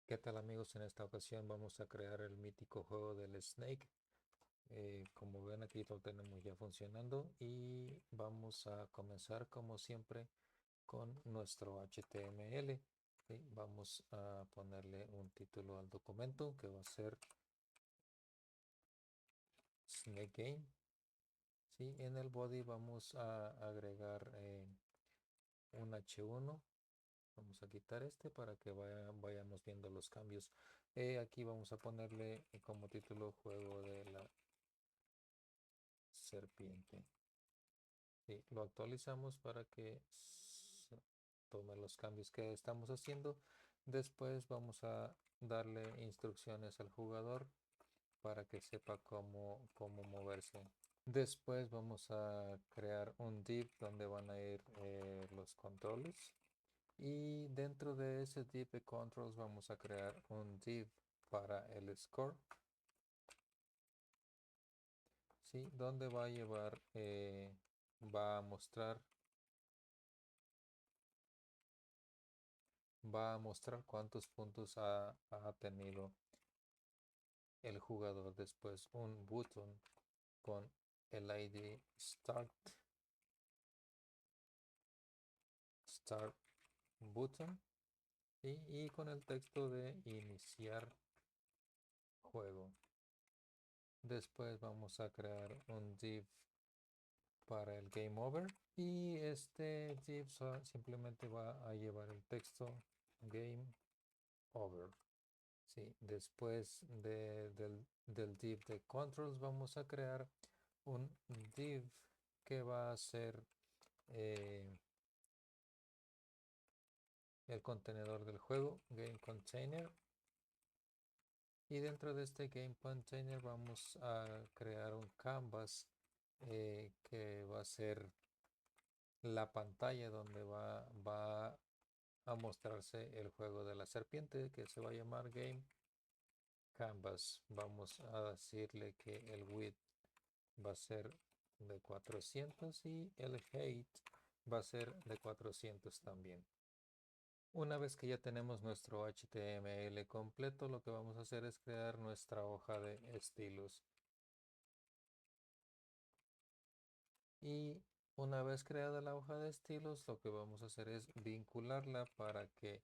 ¿Qué tal amigos? En esta ocasión vamos a crear el mítico juego del Snake. Como ven aquí lo tenemos ya funcionando y vamos a comenzar como siempre con nuestro HTML. ¿Sí? Vamos a ponerle un título al documento que va a ser Snake Game. ¿Sí? En el body vamos a agregar un H1. Vamos a quitar este para que vayamos viendo los cambios. Aquí vamos a ponerle como título juego de la serpiente. Sí, lo actualizamos para que tome los cambios que estamos haciendo. Después vamos a darle instrucciones al jugador para que sepa cómo moverse. Después vamos a crear un div donde van a ir los controles. Y dentro de ese div de controls vamos a crear un div para el score. ¿Sí? Donde va a llevar, va a mostrar cuántos puntos ha tenido el jugador. Después un button con el ID start button y con el texto de iniciar juego. Después vamos a crear un div para el game over y este div simplemente va a llevar el texto game over. Sí, después del div de controls vamos a crear un div que va a ser el contenedor del juego, game container. Y dentro de este game container vamos a crear un canvas que va a ser la pantalla donde va a mostrarse el juego de la serpiente que se va a llamar game canvas. Vamos a decirle que el width va a ser de 400 y el height va a ser de 400 también. Una vez que ya tenemos nuestro HTML completo, lo que vamos a hacer es crear nuestra hoja de estilos. Y una vez creada la hoja de estilos, lo que vamos a hacer es vincularla para que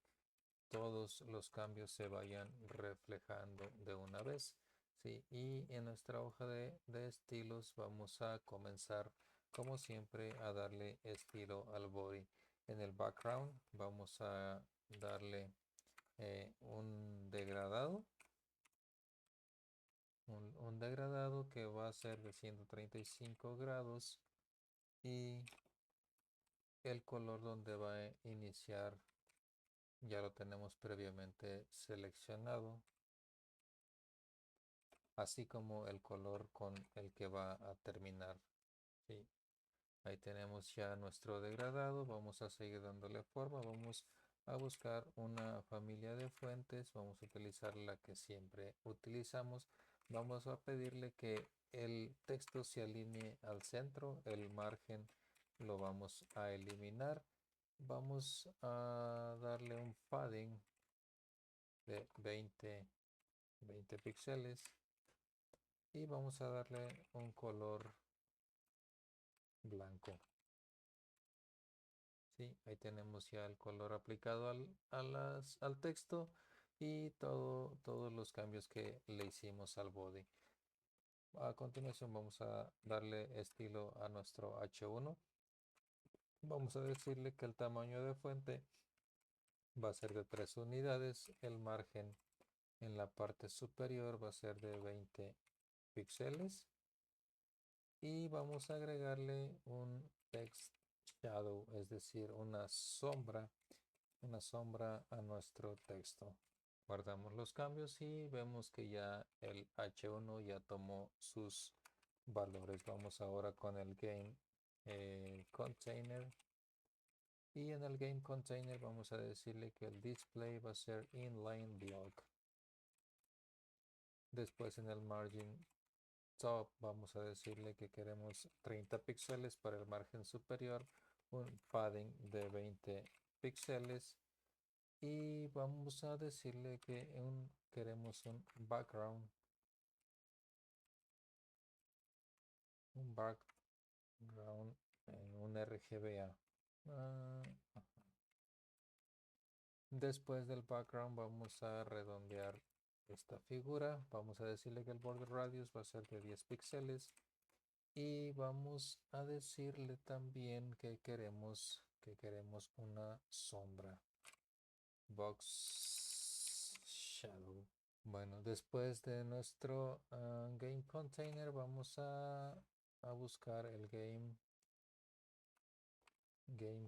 todos los cambios se vayan reflejando de una vez. ¿Sí? Y en nuestra hoja de estilos vamos a comenzar como siempre a darle estilo al body. En el background vamos a darle un degradado. Un degradado que va a ser de 135 grados y el color donde va a iniciar ya lo tenemos previamente seleccionado, así como el color con el que va a terminar. ¿Sí? Ahí tenemos ya nuestro degradado. Vamos a seguir dándole forma. Vamos a buscar una familia de fuentes. Vamos a utilizar la que siempre utilizamos. Vamos a pedirle que el texto se alinee al centro. El margen lo vamos a eliminar. Vamos a darle un padding de 20 píxeles y vamos a darle un color blanco. Sí, ahí tenemos ya el color aplicado al texto y todos los cambios que le hicimos al body. A continuación vamos a darle estilo a nuestro H1. Vamos a decirle que el tamaño de fuente va a ser de 3 unidades. El margen en la parte superior va a ser de 20 píxeles. Y vamos a agregarle un text shadow, es decir, una sombra a nuestro texto. Guardamos los cambios y vemos que ya el H1 ya tomó sus valores. Vamos ahora con el game container. Y en el game container vamos a decirle que el display va a ser inline block. Después en el margin top vamos a decirle que queremos 30 píxeles para el margen superior, un padding de 20 píxeles y vamos a decirle que queremos un background, un RGBA. Ah, Después del background vamos a redondear esta figura. Vamos a decirle que el border radius va a ser de 10 píxeles. Y vamos a decirle también que queremos una sombra. Box Shadow. Bueno, después de nuestro game container vamos a buscar el game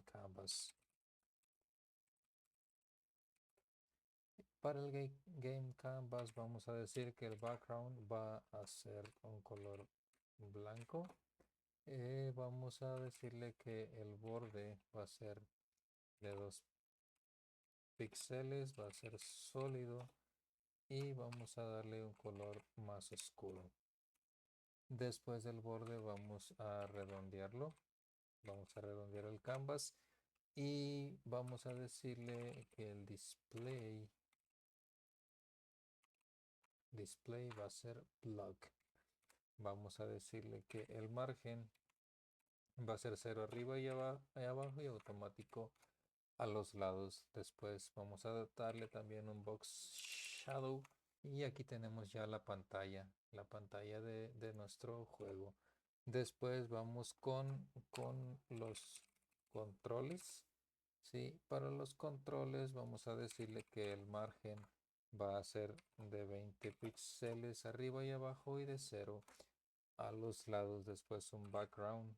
canvas. Para el game canvas vamos a decir que el background va a ser un color blanco. Vamos a decirle que el borde va a ser de 2 píxeles, va a ser sólido y vamos a darle un color más oscuro. Después del borde vamos a redondearlo. Vamos a redondear el canvas y vamos a decirle que el display va a ser block. Vamos a decirle que el margen va a ser 0 arriba y abajo y automático a los lados. Después vamos a darle también un box shadow y aquí tenemos ya la pantalla de nuestro juego. Después vamos con los controles. ¿Sí? Para los controles vamos a decirle que el margen va a ser de 20 píxeles arriba y abajo y de 0 a los lados. Después un background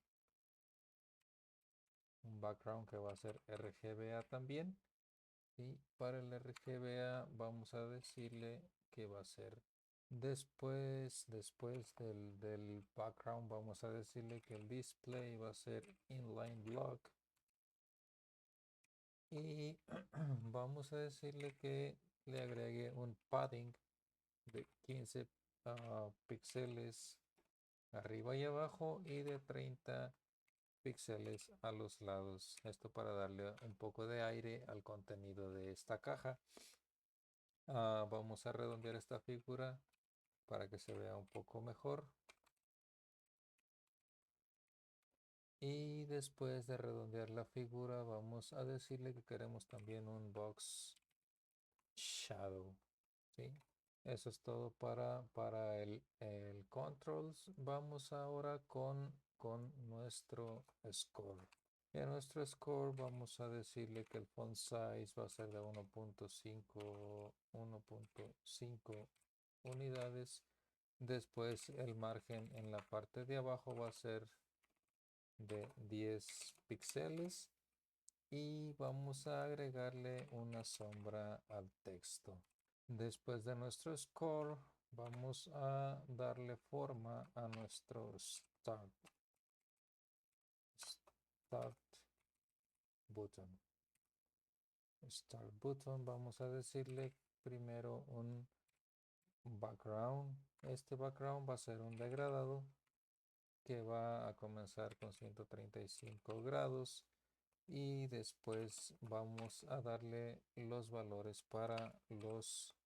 que va a ser RGBA también. Y para el RGBA vamos a decirle que va a ser después del background vamos a decirle que el display va a ser inline block y vamos a decirle que le agregue un padding de 15 píxeles arriba y abajo y de 30 píxeles a los lados. Esto para darle un poco de aire al contenido de esta caja. Vamos a redondear esta figura para que se vea un poco mejor. Y después de redondear la figura vamos a decirle que queremos también un box shadow. ¿Sí? Eso es todo para el controls. Vamos ahora con nuestro score. En nuestro score vamos a decirle que el font size va a ser de 1.5 unidades. Después el margen en la parte de abajo va a ser de 10 píxeles y vamos a agregarle una sombra al texto. Después de nuestro score vamos a darle forma a nuestro start button. Start button vamos a decirle primero un background. Este background va a ser un degradado que va a comenzar con 135 grados y después vamos a darle los valores para los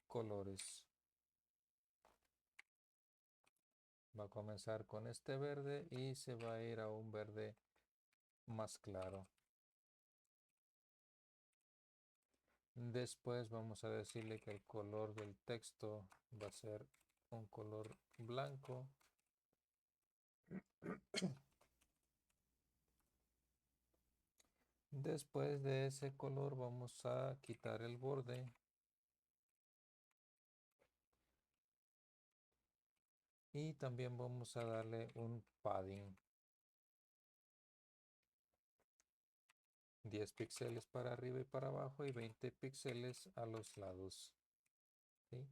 colores. Va a comenzar con este verde y se va a ir a un verde más claro. Después vamos a decirle que el color del texto va a ser un color blanco. Después de ese color vamos a quitar el borde y también vamos a darle un padding. 10 píxeles para arriba y para abajo y 20 píxeles a los lados. ¿Sí?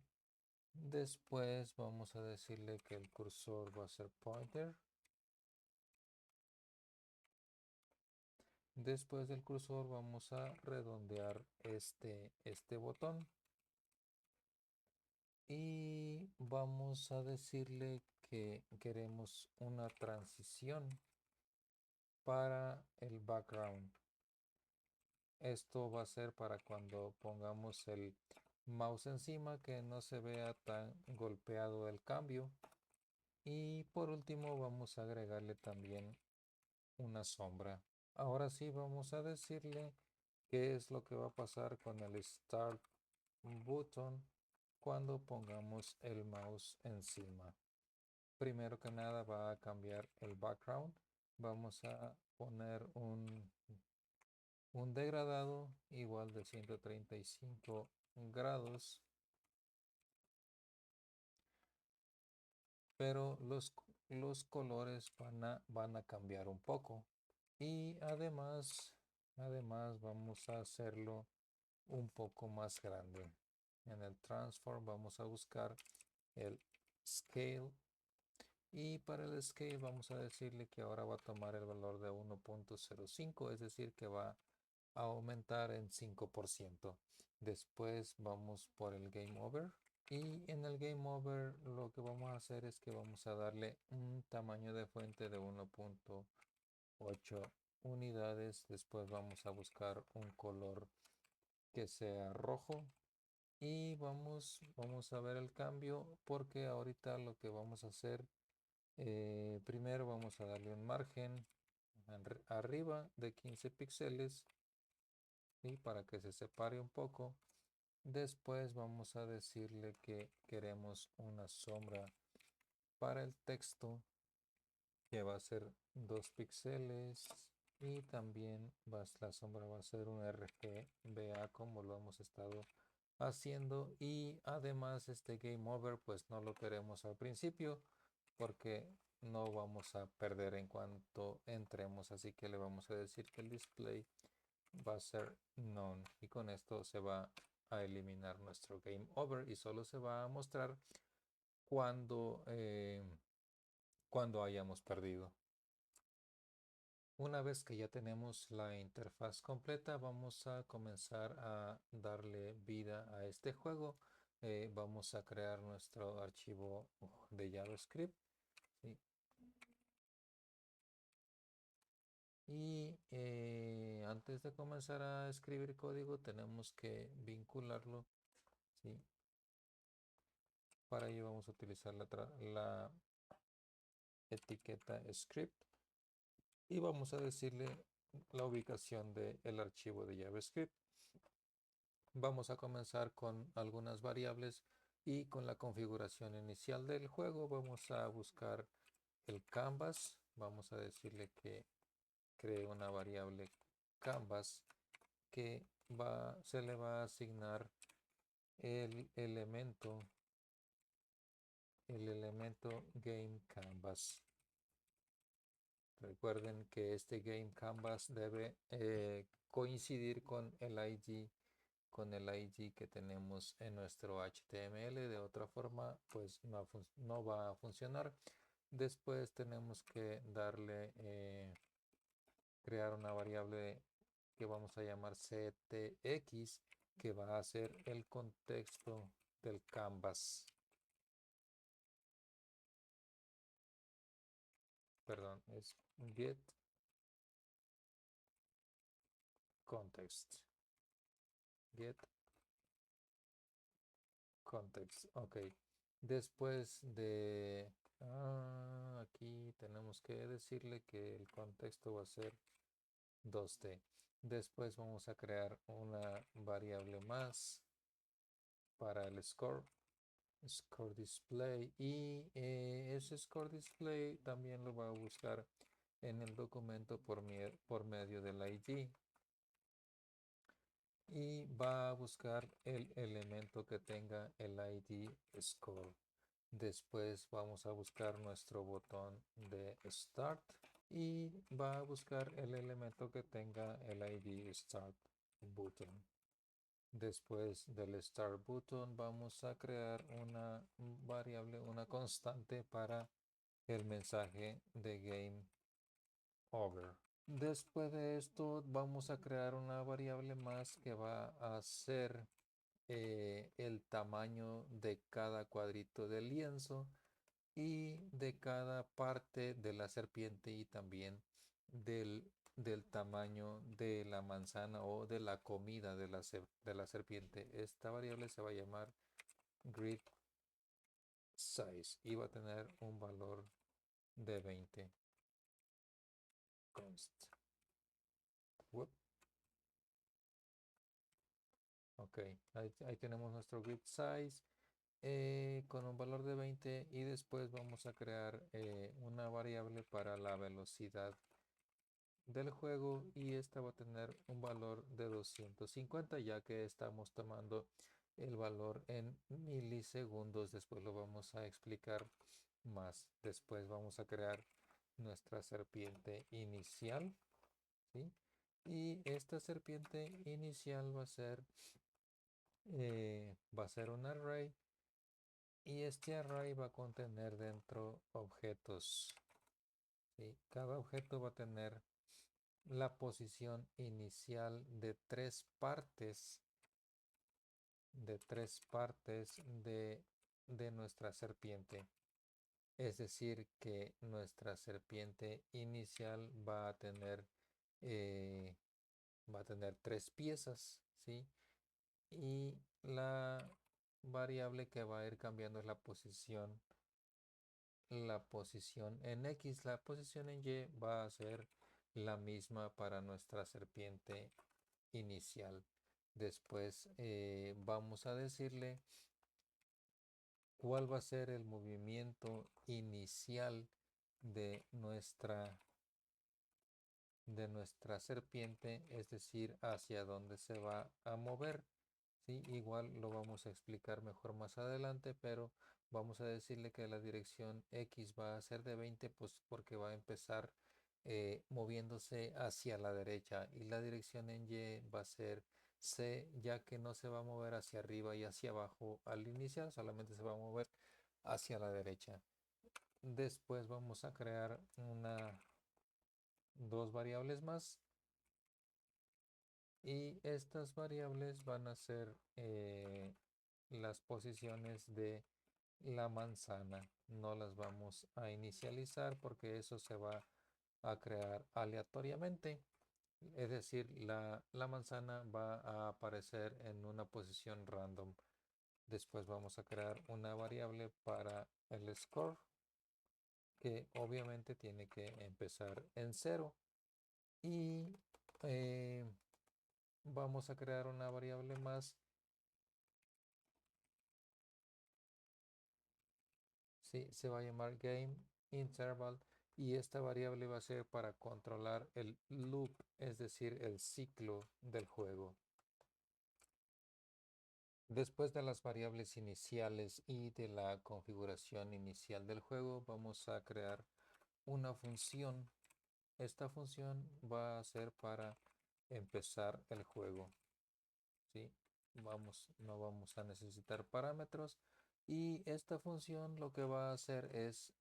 Después vamos a decirle que el cursor va a ser pointer. Después del cursor vamos a redondear este botón. Y vamos a decirle que queremos una transición para el background. Esto va a ser para cuando pongamos el mouse encima, que no se vea tan golpeado el cambio. Y por último vamos a agregarle también una sombra. Ahora sí vamos a decirle qué es lo que va a pasar con el Start button cuando pongamos el mouse encima. Primero que nada va a cambiar el background. Vamos a poner un degradado igual de 135 grados, pero los colores van a cambiar un poco. Y además vamos a hacerlo un poco más grande. En el transform vamos a buscar el scale, y para el scale vamos a decirle que ahora va a tomar el valor de 1.05, es decir que va a aumentar en 5%. Después vamos por el game over, y en el game over lo que vamos a hacer es que vamos a darle un tamaño de fuente de 1.8 unidades. Después vamos a buscar un color que sea rojo, y vamos a ver el cambio, porque ahorita lo que vamos a hacer, primero vamos a darle un margen arriba de 15 píxeles, y para que se separe un poco. Después vamos a decirle que queremos una sombra para el texto, que va a ser 2 píxeles, y también la sombra va a ser un RGBA como lo hemos estado haciendo. Y además este game over pues no lo queremos al principio, porque no vamos a perder en cuanto entremos, así que le vamos a decir que el display va a ser none, y con esto se va a eliminar nuestro game over y solo se va a mostrar cuando hayamos perdido. Una vez que ya tenemos la interfaz completa, vamos a comenzar a darle vida a este juego. Vamos a crear nuestro archivo de JavaScript, ¿sí? Y antes de comenzar a escribir código tenemos que vincularlo, ¿sí? Para ello vamos a utilizar la etiqueta script, y vamos a decirle la ubicación del archivo de JavaScript. Vamos a comenzar con algunas variables, y con la configuración inicial del juego vamos a buscar el canvas. Vamos a decirle que cree una variable canvas, que se le va a asignar el elemento game canvas. Recuerden que este game canvas debe coincidir con el ID que tenemos en nuestro HTML. De otra forma pues no va a funcionar. Después tenemos que crear una variable que vamos a llamar ctx, que va a ser el contexto del canvas. Perdón, es get context. Get context, ok. Después aquí tenemos que decirle que el contexto va a ser 2D. Después vamos a crear una variable más para el score display, y ese score display también lo va a buscar en el documento por medio del ID, y va a buscar el elemento que tenga el ID score. Después vamos a buscar nuestro botón de Start, y va a buscar el elemento que tenga el ID Start button. Después del Start button vamos a crear una variable, una constante para el mensaje de Game Over. Después de esto vamos a crear una variable más que va a ser el tamaño de cada cuadrito del lienzo, y de cada parte de la serpiente, y también del del tamaño de la manzana o de la comida de la serpiente. Esta variable se va a llamar grid size y va a tener un valor de 20 const. Whoop. Ok, ahí tenemos nuestro grid size con un valor de 20 y después vamos a crear una variable para la velocidad del juego y esta va a tener un valor de 250 ya que estamos tomando el valor en milisegundos. Después lo vamos a explicar más. Después vamos a crear nuestra serpiente inicial, ¿sí? Y esta serpiente inicial va a ser un array y este array va a contener dentro objetos, ¿sí? Cada objeto va a tener la posición inicial de tres partes de nuestra serpiente. Es decir, que nuestra serpiente inicial eh, va a tener tres piezas, ¿sí? Y la variable que va a ir cambiando es la posición en X. La posición en Y va a ser la misma para nuestra serpiente inicial. Después vamos a decirle cuál va a ser el movimiento inicial de de nuestra serpiente, es decir, hacia dónde se va a mover. ¿Sí? Igual lo vamos a explicar mejor más adelante, pero vamos a decirle que la dirección X va a ser de 20, pues porque va a empezar moviéndose hacia la derecha y la dirección en Y va a ser C, ya que no se va a mover hacia arriba y hacia abajo al iniciar, solamente se va a mover hacia la derecha. Después vamos a crear dos variables más y estas variables van a ser las posiciones de la manzana. No las vamos a inicializar porque eso se va a crear aleatoriamente. Es decir, la manzana va a aparecer en una posición random. Después vamos a crear una variable para el score que obviamente tiene que empezar en cero. Y vamos a crear una variable más. Sí, se va a llamar game interval y esta variable va a ser para controlar el loop, es decir, el ciclo del juego. Después de las variables iniciales y de la configuración inicial del juego, vamos a crear una función. Esta función va a ser para empezar el juego. ¿Sí? No vamos a necesitar parámetros y esta función lo que va a hacer es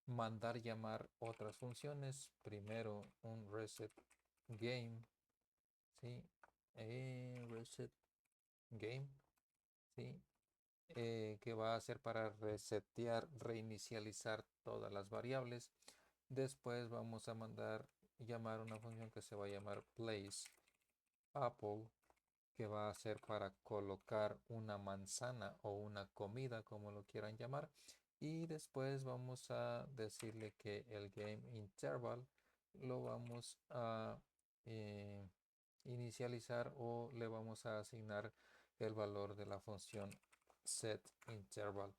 mandar llamar otras funciones. Primero un reset game, ¿sí? Reset game, ¿sí? Que va a ser para resetear, reinicializar todas las variables. Después vamos a mandar llamar una función que se va a llamar place apple, que va a ser para colocar una manzana o una comida, como lo quieran llamar. Y después vamos a decirle que el game interval lo vamos a eh, inicializar o le vamos a asignar el valor de la función set interval.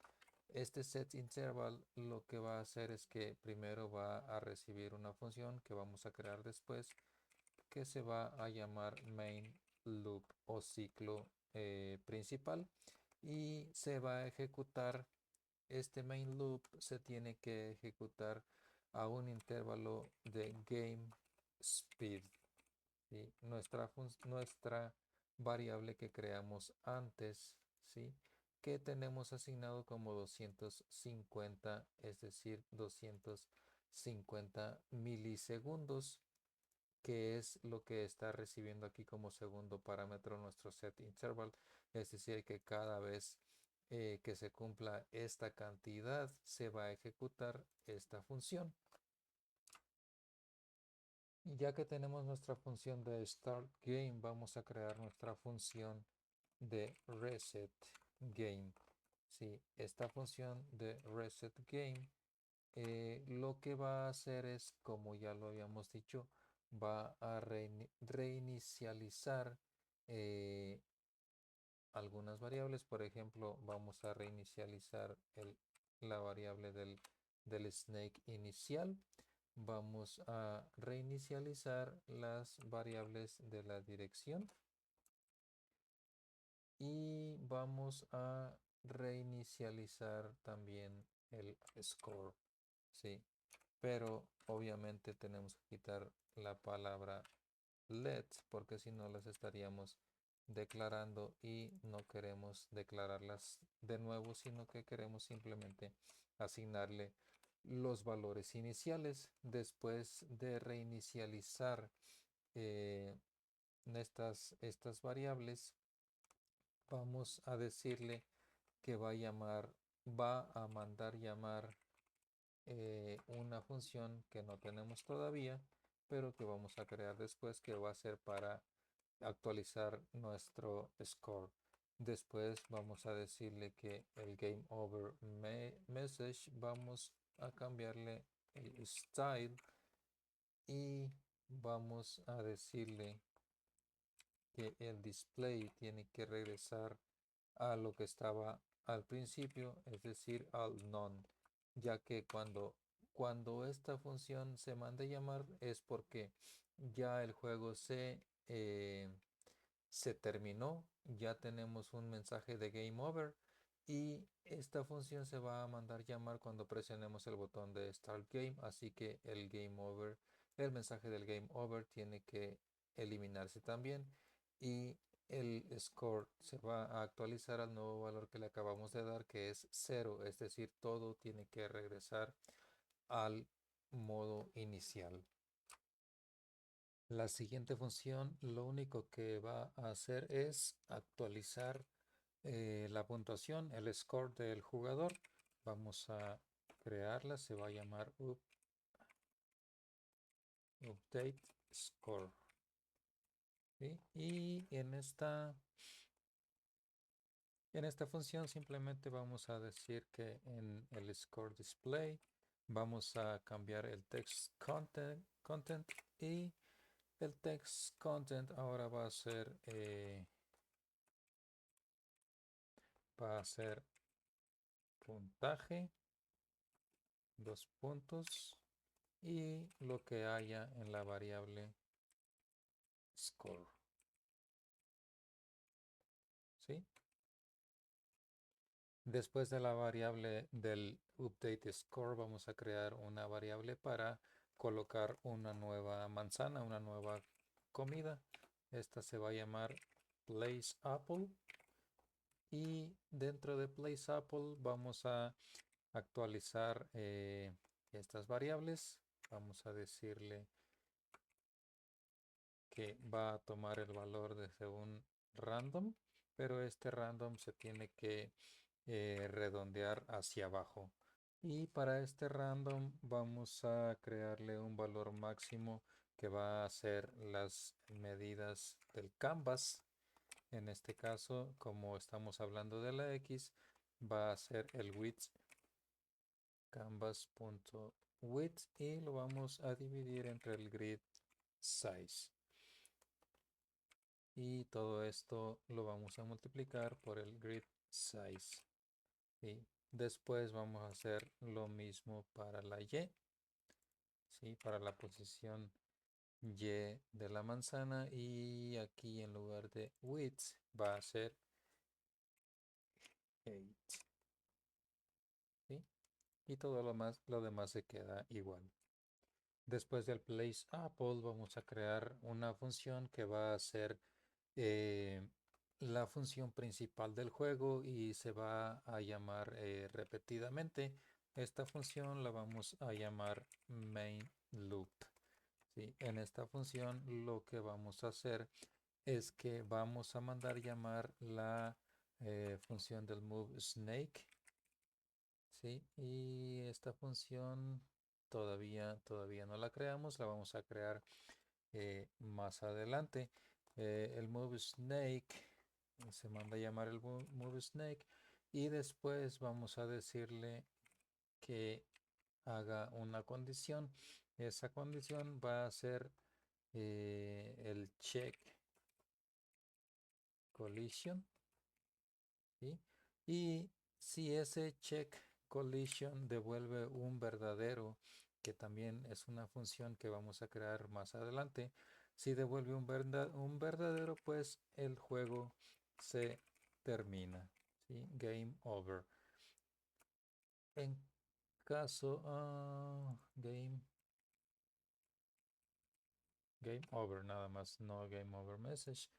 Este set interval lo que va a hacer es que primero va a recibir una función que vamos a crear después que se va a llamar main loop o ciclo principal y se va a ejecutar. Este main loop se tiene que ejecutar a un intervalo de game speed. ¿Sí? Nuestra variable que creamos antes, ¿sí? Que tenemos asignado como 250, es decir, 250 milisegundos, que es lo que está recibiendo aquí como segundo parámetro nuestro set interval. Es decir, que cada vez que se cumpla esta cantidad, se va a ejecutar esta función. Y ya que tenemos nuestra función de start game, vamos a crear nuestra función de reset game. Sí, esta función de reset game lo que va a hacer es, como ya lo habíamos dicho, va a reinicializar eh, algunas variables. Por ejemplo, vamos a reinicializar la variable del snake inicial. Vamos a reinicializar las variables de la dirección y vamos a reinicializar también el score. Sí, pero obviamente tenemos que quitar la palabra lets porque si no las estaríamos declarando y no queremos declararlas de nuevo, sino que queremos simplemente asignarle los valores iniciales. Después de reinicializar eh, estas variables, vamos a decirle que va a mandar llamar una función que no tenemos todavía, pero que vamos a crear después, que va a ser para actualizar nuestro score. Después vamos a decirle que el game over message vamos a cambiarle el style y vamos a decirle que el display tiene que regresar a lo que estaba al principio, es decir, al none, ya que cuando esta función se manda a llamar es porque ya el juego se terminó, ya tenemos un mensaje de game over y esta función se va a mandar llamar cuando presionemos el botón de start game, así que el mensaje del game over tiene que eliminarse también y el score se va a actualizar al nuevo valor que le acabamos de dar, que es 0, es decir, todo tiene que regresar al modo inicial. La siguiente función lo único que va a hacer es actualizar la puntuación, el score del jugador. Vamos a crearla, se va a llamar update score. ¿Sí? Y en esta función simplemente vamos a decir que en el score display vamos a cambiar el text content y el text content ahora va a ser puntaje, 2 puntos y lo que haya en la variable score. ¿Sí? Después de la variable del update score vamos a crear una variable para colocar una nueva manzana, una nueva comida. Esta se va a llamar place apple y dentro de place apple vamos a actualizar estas variables. Vamos a decirle que va a tomar el valor desde un random, pero este random se tiene que redondear hacia abajo. Y para este random vamos a crearle un valor máximo que va a ser las medidas del canvas. En este caso, como estamos hablando de la X, va a ser el width, canvas.width, y lo vamos a dividir entre el grid size. Y todo esto lo vamos a multiplicar por el grid size. ¿Sí? Después vamos a hacer lo mismo para la Y, ¿sí? Para la posición Y de la manzana, y aquí en lugar de width va a ser 8. ¿Sí? Y todo lo demás se queda igual. Después del place apple vamos a crear una función que va a ser eh, la función principal del juego y se va a llamar repetidamente. Esta función la vamos a llamar main loop. ¿Sí? En esta función lo que vamos a hacer es que vamos a mandar llamar la función del move snake. ¿Sí? Y esta función todavía no la creamos, la vamos a crear más adelante. El Move Snake se manda a llamar el Move Snake y después vamos a decirle que haga una condición. Esa condición va a ser el check collision, ¿sí? Y si ese check collision devuelve un verdadero, que también es una función que vamos a crear más adelante, si devuelve un verdadero, pues el juego se termina, ¿sí? Game over. En caso, game over, nada más, no game over message.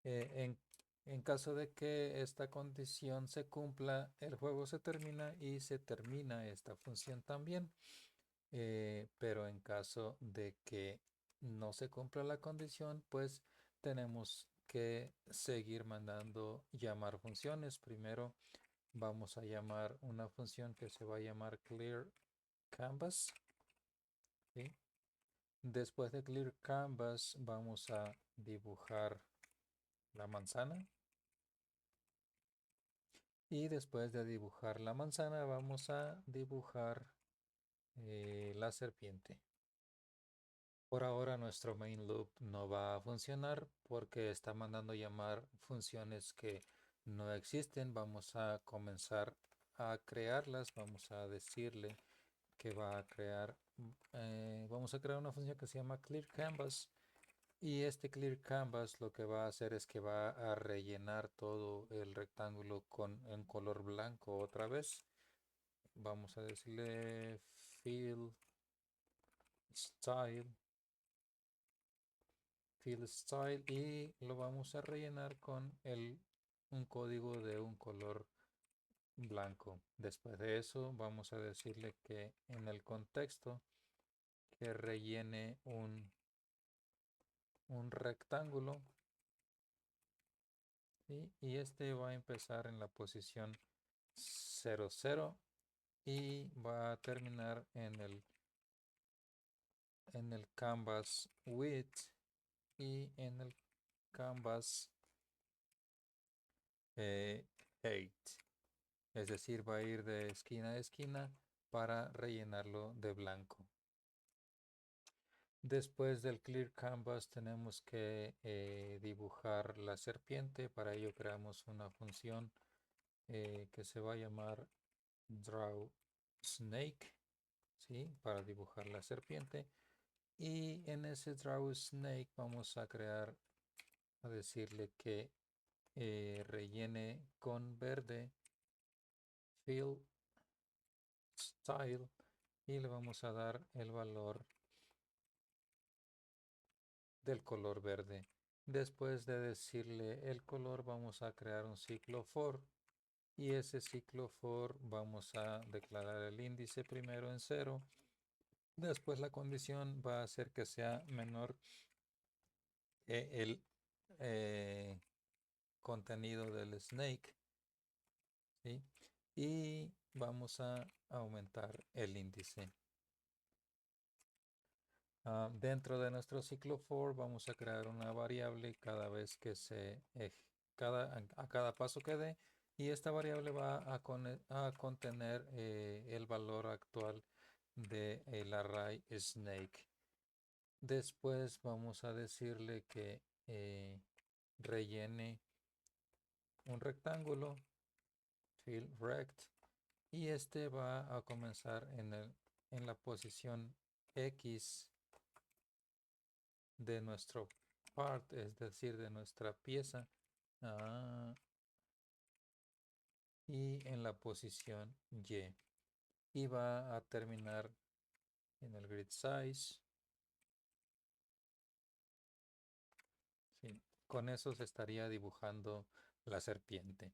Eh, en, en caso de que esta condición se cumpla, el juego se termina y se termina esta función también. Pero en caso de que no se cumpla la condición, pues tenemos que seguir mandando llamar funciones. Primero vamos a llamar una función que se va a llamar clear canvas, ¿sí? Después de clear canvas vamos a dibujar la manzana y después de dibujar la manzana vamos a dibujar la serpiente. Por ahora nuestro main loop no va a funcionar porque está mandando llamar funciones que no existen. Vamos a comenzar a crearlas. Vamos a decirle que va a crear, vamos a crear una función que se llama clear canvas. Y este clear canvas lo que va a hacer es que va a rellenar todo el rectángulo en color blanco otra vez. Vamos a decirle fill style y lo vamos a rellenar con un código de un color blanco. Después de eso vamos a decirle que en el contexto que rellene un rectángulo, ¿sí? Y este va a empezar en la posición 00 y va a terminar en el canvas width y en el canvas 8. Es decir, va a ir de esquina a esquina para rellenarlo de blanco. Después del clear canvas tenemos que dibujar la serpiente. Para ello creamos una función que se va a llamar draw snake, ¿sí? Para dibujar la serpiente. Y en ese draw snake vamos a decirle que rellene con verde fill style y le vamos a dar el valor del color verde. Después de decirle el color vamos a crear un ciclo for y ese ciclo for vamos a declarar el índice primero en 0. Después la condición va a hacer que sea menor el contenido del snake, ¿sí? Y vamos a aumentar el índice. Dentro de nuestro ciclo for vamos a crear una variable cada vez que a cada paso que dé y esta variable va a contener el valor actual del array snake. Después vamos a decirle que rellene un rectángulo fill rect y este va a comenzar en la posición X de nuestro part, es decir, de nuestra pieza, y en la posición Y. Y va a terminar en el grid size. Sí. Con eso se estaría dibujando la serpiente.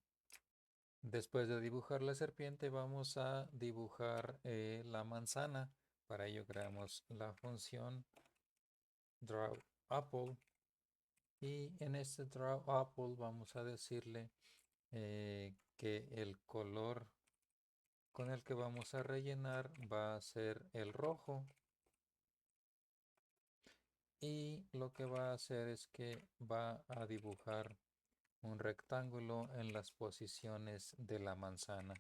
Después de dibujar la serpiente vamos a dibujar la manzana. Para ello creamos la función draw apple y en este draw apple vamos a decirle que el color con el que vamos a rellenar va a ser el rojo. Y lo que va a hacer es que va a dibujar un rectángulo en las posiciones de la manzana.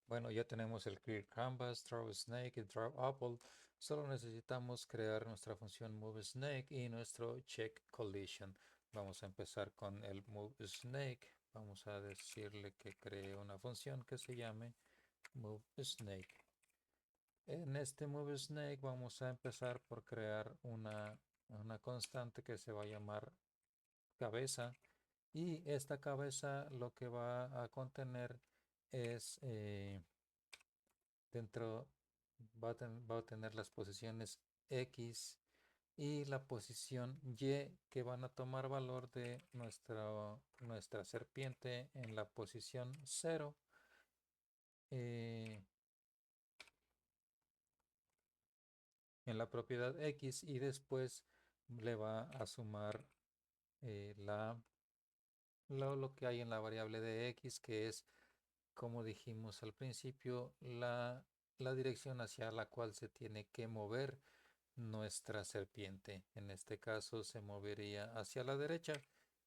Bueno, ya tenemos el Clear Canvas, Draw Snake y Draw Apple. Solo necesitamos crear nuestra función MoveSnake y nuestro Check Collision. Vamos a empezar con el MoveSnake. Vamos a decirle que cree una función que se llame MoveSnake. En este MoveSnake vamos a empezar por crear una constante que se va a llamar cabeza. Y esta cabeza lo que va a contener es dentro va a tener las posiciones X y la posición Y que van a tomar valor de nuestra serpiente en la posición 0. En la propiedad X y después le va a sumar lo que hay en la variable de X, que es, como dijimos al principio, la dirección hacia la cual se tiene que mover nuestra serpiente. En este caso se movería hacia la derecha.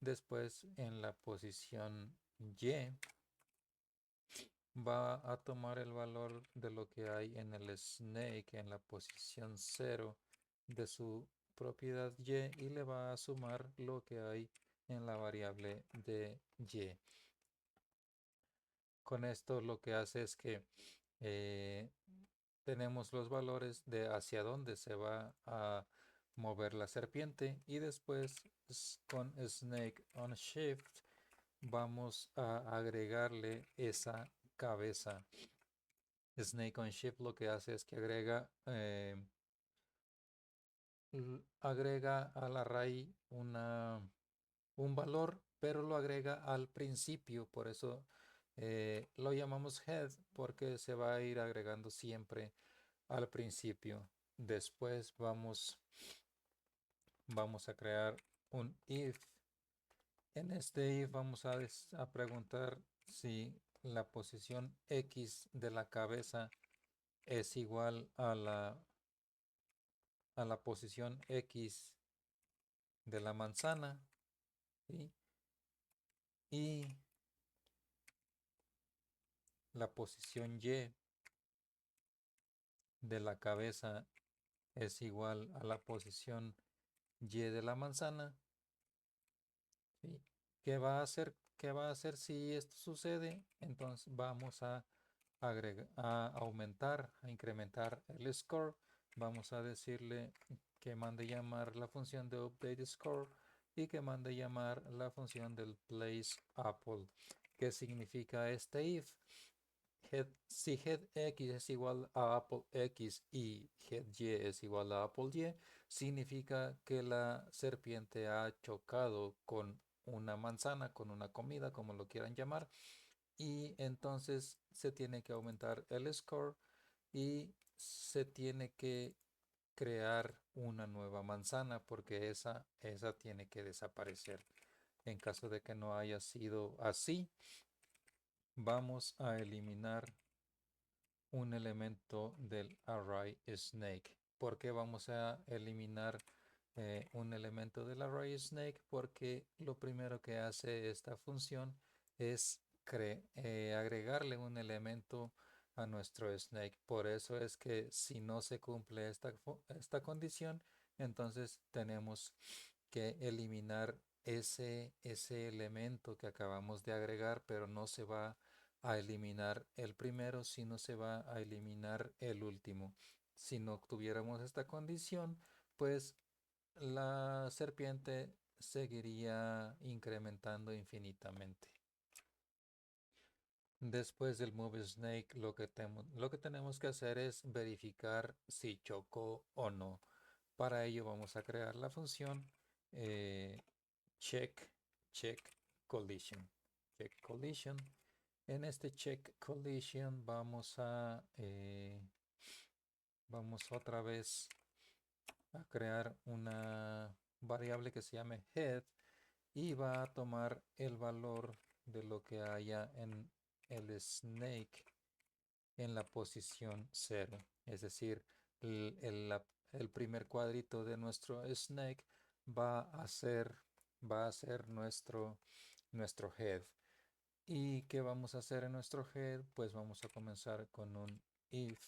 Después en la posición Y va a tomar el valor de lo que hay en el snake en la posición 0 de su propiedad Y le va a sumar lo que hay en la variable de Y. Con esto lo que hace es que eh, tenemos los valores de hacia dónde se va a mover la serpiente y después con Snake on Shift vamos a agregarle esa cabeza. Snake on Shift lo que hace es que agrega al array un valor, pero lo agrega al principio, por eso lo llamamos head, porque se va a ir agregando siempre al principio. Después vamos a crear un if. En este if vamos a preguntar si la posición X de la cabeza es igual a la posición X de la manzana, ¿sí? Y la posición Y de la cabeza es igual a la posición Y de la manzana, ¿sí? ¿Qué va a hacer si esto sucede? Entonces vamos a aumentar, a incrementar el score. Vamos a decirle que mande llamar la función de update score y que mande llamar la función del place apple. ¿Qué significa este if? Si head X es igual a Apple X y head Y es igual a Apple Y, significa que la serpiente ha chocado con una manzana, con una comida, como lo quieran llamar, y entonces se tiene que aumentar el score y se tiene que crear una nueva manzana porque esa tiene que desaparecer. En caso de que no haya sido así, vamos a eliminar un elemento del array snake. ¿Por qué vamos a eliminar un elemento del array snake? Porque lo primero que hace esta función es agregarle un elemento a nuestro snake. Por eso es que si no se cumple esta condición, entonces tenemos que eliminar ese elemento que acabamos de agregar, pero no se va a eliminar el primero, sino se va a eliminar el último. Si no tuviéramos esta condición, pues la serpiente seguiría incrementando infinitamente. Después del Move Snake, lo que tenemos que hacer es verificar si chocó o no. Para ello vamos a crear la función eh, check, check collision. Check collision. En este check collision vamos otra vez a crear una variable que se llame head y va a tomar el valor de lo que haya en el snake en la posición 0. Es decir, el primer cuadrito de nuestro snake va a ser nuestro head. ¿Y qué vamos a hacer en nuestro head? Pues vamos a comenzar con un if.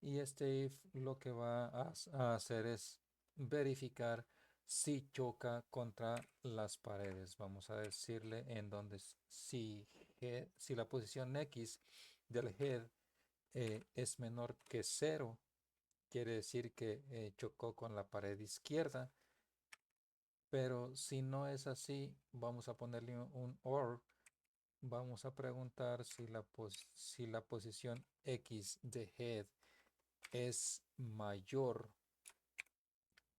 Y este if lo que va a hacer es verificar si choca contra las paredes. Vamos a decirle en donde si la posición X del head es menor que 0, quiere decir que chocó con la pared izquierda. Pero si no es así, vamos a ponerle un OR. Vamos a preguntar si la posición X de head es mayor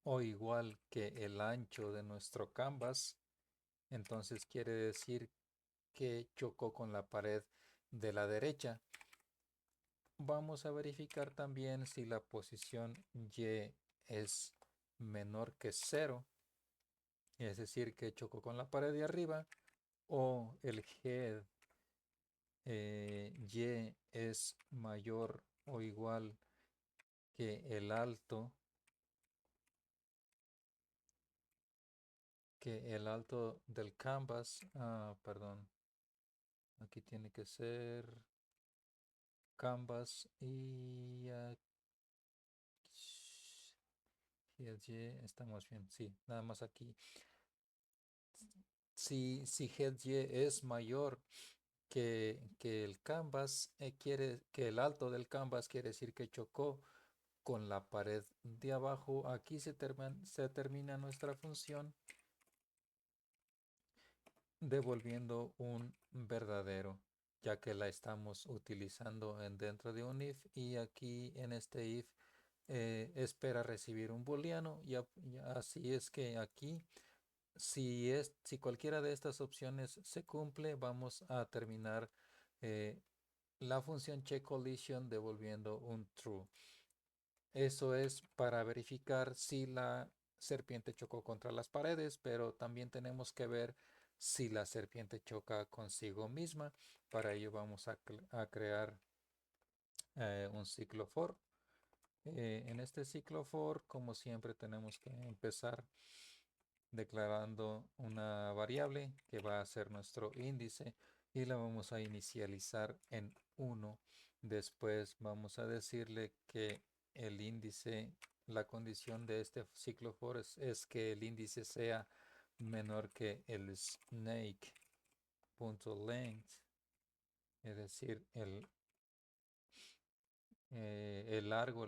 o igual que el ancho de nuestro canvas. Entonces quiere decir que chocó con la pared de la derecha. Vamos a verificar también si la posición Y es menor que 0, es decir, que chocó con la pared de arriba, o el head Y es mayor o igual que el alto del canvas. Perdón, aquí tiene que ser canvas y head Y, estamos bien, sí, nada más aquí. Si head Y es mayor que el canvas, que el alto del canvas, quiere decir que chocó con la pared de abajo. Aquí se termina nuestra función devolviendo un verdadero, ya que la estamos utilizando dentro de un if, y aquí en este if espera recibir un booleano, y así es que aquí si cualquiera de estas opciones se cumple, vamos a terminar la función checkCollision devolviendo un true. Eso es para verificar si la serpiente chocó contra las paredes, pero también tenemos que ver si la serpiente choca consigo misma. Para ello vamos a crear un ciclo for. En este ciclo for, como siempre, tenemos que empezar declarando una variable que va a ser nuestro índice, y la vamos a inicializar en 1. Después vamos a decirle que el índice, la condición de este ciclo for es que el índice sea menor que el snake.length, es decir, el largo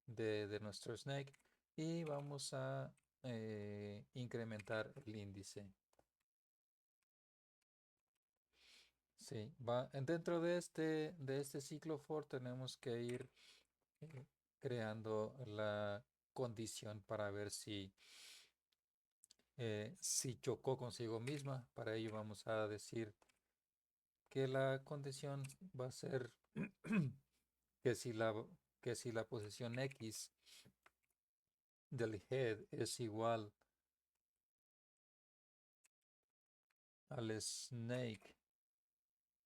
de nuestro snake, y vamos a incrementar el índice. Sí, dentro de este ciclo for tenemos que ir eh, creando la condición para ver si chocó consigo misma. Para ello vamos a decir que la condición va a ser que si la posición X del head es igual al snake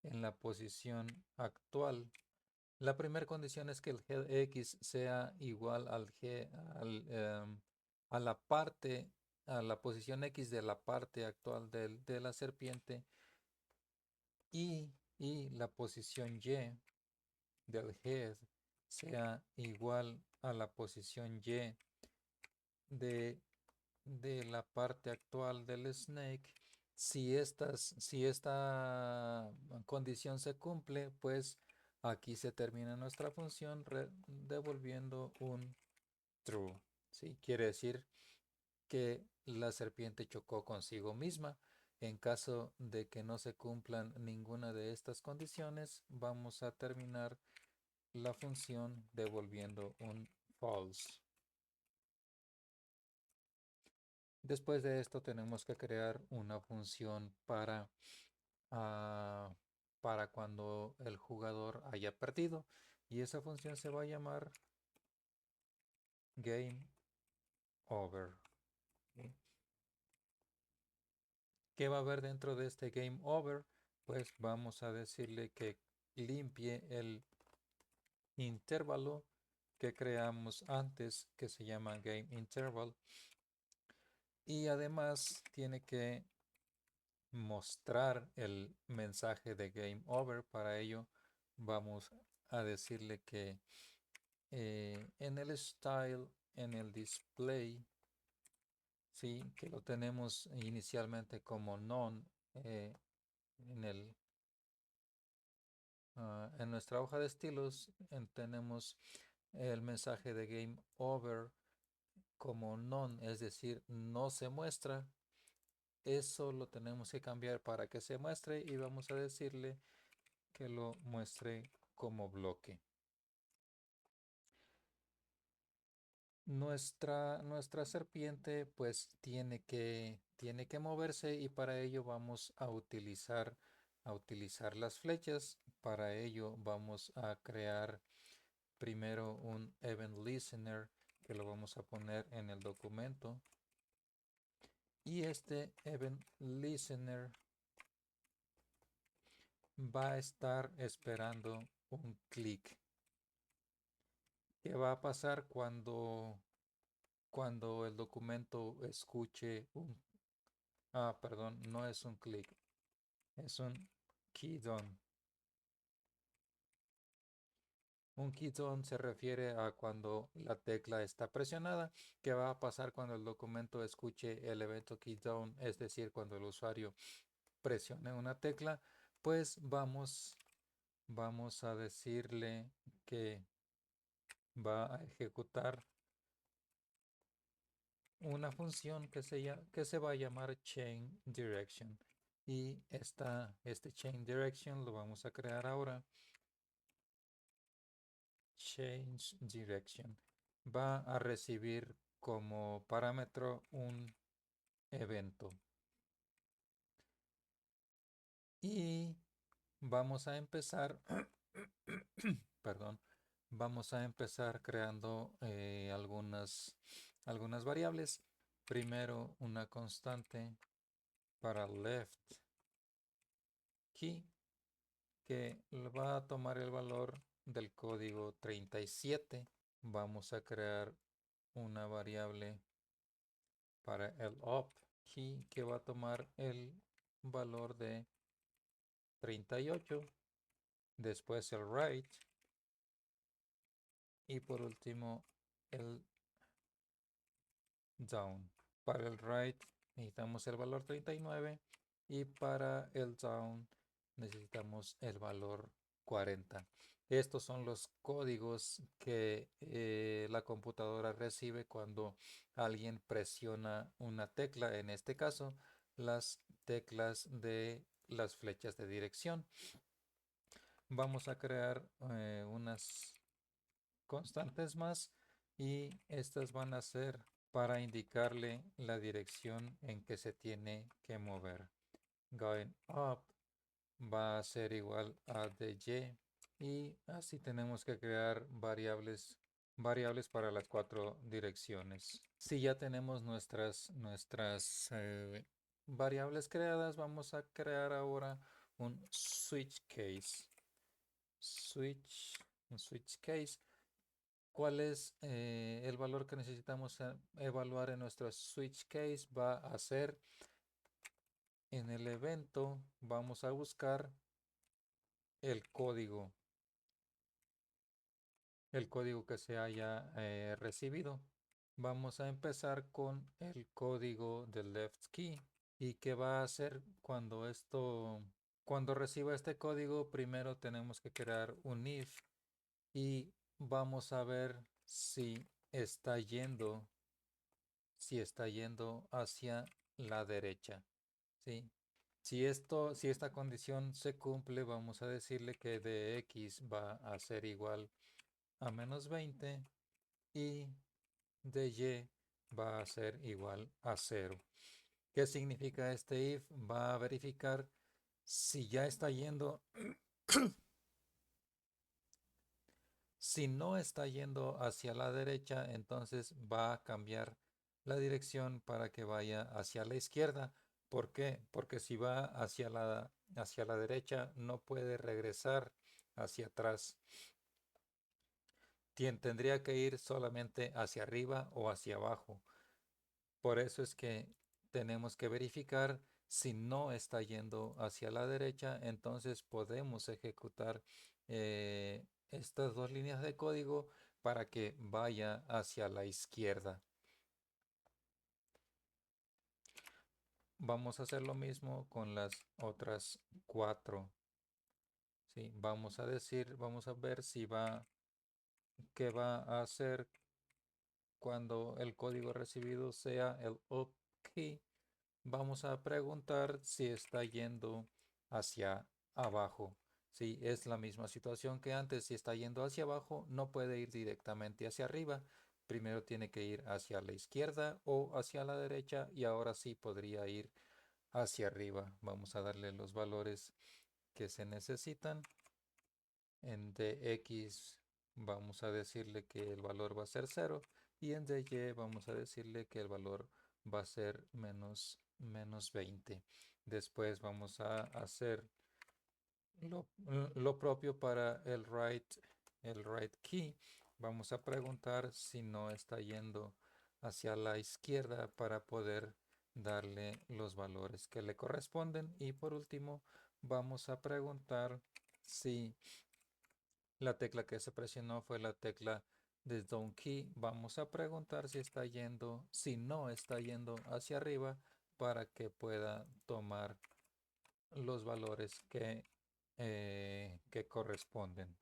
en la posición actual. La primera condición es que el head X sea igual a la parte, a la posición X de la parte actual de la serpiente, y la posición Y del head sea igual a la posición Y de la parte actual del snake. Si esta condición se cumple, pues aquí se termina nuestra función devolviendo un true. ¿Sí? Quiere decir que la serpiente chocó consigo misma. En caso de que no se cumplan ninguna de estas condiciones, vamos a terminar la función devolviendo un false. Después de esto tenemos que crear una función ah, para cuando el jugador haya perdido, y esa función se va a llamar game over. ¿Sí? ¿Qué va a haber dentro de este game over? Pues vamos a decirle que limpie el intervalo que creamos antes, que se llama GameInterval, y además tiene que mostrar el mensaje de Game Over. Para ello vamos a decirle que en el style, en el display, sí, que lo tenemos inicialmente como none, en en nuestra hoja de estilos tenemos el mensaje de Game Over como none, es decir, no se muestra. Eso lo tenemos que cambiar para que se muestre, y vamos a decirle que lo muestre como bloque. Nuestra serpiente pues tiene que moverse, y para ello vamos a utilizar las flechas. Para ello vamos a crear primero un event listener que lo vamos a poner en el documento, y este event listener va a estar esperando un clic. ¿Qué va a pasar cuando el documento escuche un... Ah, perdón, no es un clic, es un keydone. Un keydone se refiere a cuando la tecla está presionada. ¿Qué va a pasar cuando el documento escuche el evento keydone? Es decir, cuando el usuario presione una tecla, pues vamos a decirle que va a ejecutar una función que se va a llamar chain direction. Y este chain direction lo vamos a crear ahora. Change direction va a recibir como parámetro un evento, y vamos a empezar perdón, vamos a empezar creando algunas variables. Primero una constante para left key, que va a tomar el valor del código 37. Vamos a crear una variable para el up key, que va a tomar el valor de 38. Después el right, y por último el down. Para el right necesitamos el valor 39, y para el down necesitamos el valor 40. Estos son los códigos que la computadora recibe cuando alguien presiona una tecla, en este caso las teclas de las flechas de dirección. Vamos a crear unas constantes más, y estas van a ser para indicarle la dirección en que se tiene que mover. Going up va a ser igual a dy, y así tenemos que crear variables para las 4 direcciones. Si ya tenemos nuestras variables creadas, vamos a crear ahora un switch case. Un switch case. ¿Cuál es el valor que necesitamos evaluar en nuestro switch case? Va a ser en el evento, vamos a buscar el código que se haya recibido. Vamos a empezar con el código del left key. ¿Y qué va a hacer cuando reciba este código? Primero tenemos que crear un if, y vamos a ver está yendo si está yendo hacia la derecha, ¿sí? Si esta condición se cumple, vamos a decirle que dx va a ser igual a -20, y dy va a ser igual a 0. ¿Qué significa este if? Va a verificar si ya está yendo. Si no está yendo hacia la derecha, entonces va a cambiar la dirección para que vaya hacia la izquierda. ¿Por qué? Porque si va hacia la derecha, no puede regresar hacia atrás. Tendría que ir solamente hacia arriba o hacia abajo. Por eso es que tenemos que verificar si no está yendo hacia la derecha, entonces podemos ejecutar estas dos líneas de código para que vaya hacia la izquierda. Vamos a hacer lo mismo con las otras 4. ¿Sí? Vamos a ver si qué va a hacer cuando el código recibido sea el up key. Vamos a preguntar si está yendo hacia abajo. Si es la misma situación que antes, si está yendo hacia abajo, no puede ir directamente hacia arriba. Primero tiene que ir hacia la izquierda o hacia la derecha y ahora sí podría ir hacia arriba. Vamos a darle los valores que se necesitan. En dx vamos a decirle que el valor va a ser 0 y en dy vamos a decirle que el valor va a ser menos 20. Después vamos a hacer lo propio para el write key. Vamos a preguntar si no está yendo hacia la izquierda para poder darle los valores que le corresponden. Y por último, vamos a preguntar si la tecla que se presionó fue la tecla de down key. Vamos a preguntar si está yendo, si no está yendo hacia arriba para que pueda tomar los valores que corresponden.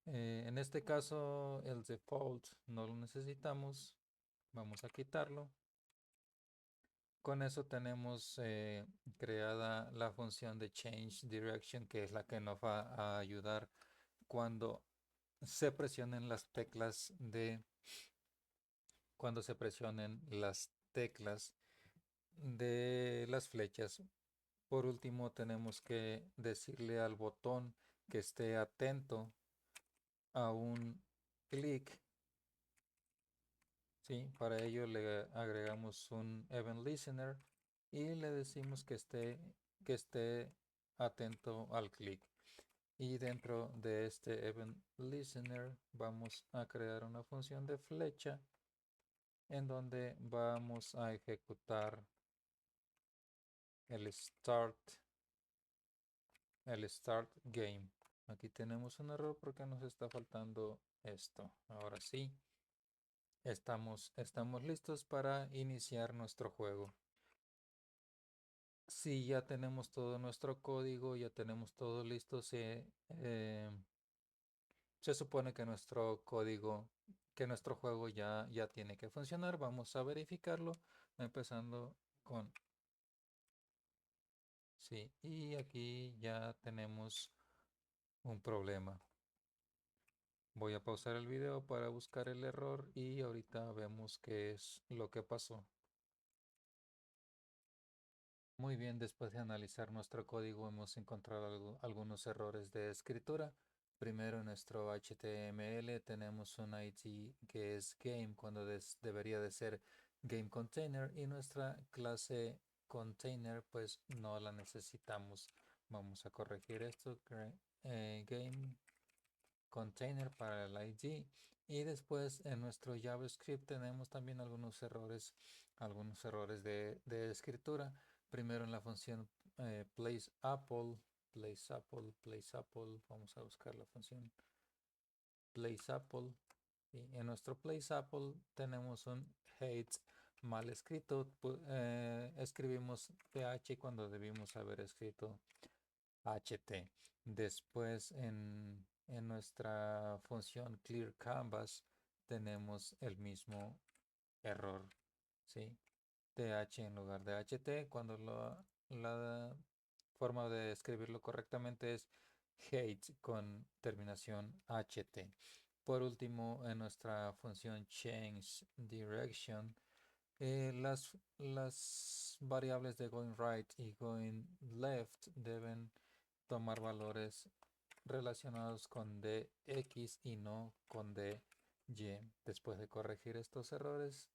En este caso el default no lo necesitamos. Vamos a quitarlo. Con eso tenemos creada la función de change direction, que es la que nos va a ayudar cuando se presionen las teclas cuando se presionen las teclas de las flechas. Por último, tenemos que decirle al botón que esté atento a un clic. ¿Sí? Para ello le agregamos un event listener y le decimos que esté atento al clic. Y dentro de este event listener vamos a crear una función de flecha en donde vamos a ejecutar el start game. Aquí tenemos un error porque nos está faltando esto. Ahora sí, estamos listos para iniciar nuestro juego. Si ya tenemos todo nuestro código, ya tenemos todo listo, se supone que nuestro código, que nuestro juego ya tiene que funcionar. Vamos a verificarlo empezando con sí. Y aquí ya tenemos un problema. Voy a pausar el video para buscar el error y ahorita vemos qué es lo que pasó. Muy bien, después de analizar nuestro código hemos encontrado algunos errores de escritura. Primero en nuestro HTML tenemos un ID que es game cuando debería de ser game container y nuestra clase container pues no la necesitamos. Vamos a corregir esto, game container para el ID y después en nuestro JavaScript tenemos también algunos errores de escritura. Primero en la función placeApple, vamos a buscar la función placeApple y en nuestro placeApple tenemos un hate mal escrito, escribimos PH cuando debimos haber escrito HT. Después en nuestra función clearCanvas tenemos el mismo error, ¿sí? TH en lugar de HT, cuando la forma de escribirlo correctamente es hate con terminación HT. Por último, en nuestra función change direction, las variables de going right y going left deben tomar valores relacionados con dx y no con dy. Después de corregir estos errores,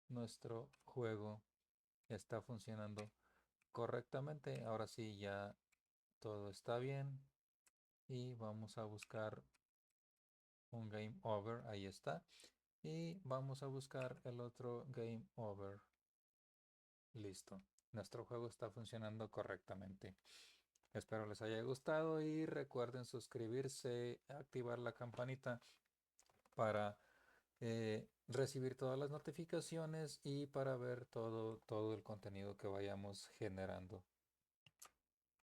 nuestro juego está funcionando correctamente. Ahora sí ya todo está bien y vamos a buscar un game over, ahí está, y vamos a buscar el otro game over. Listo, nuestro juego está funcionando correctamente. Espero les haya gustado y recuerden suscribirse, activar la campanita para recibir todas las notificaciones y para ver todo el contenido que vayamos generando.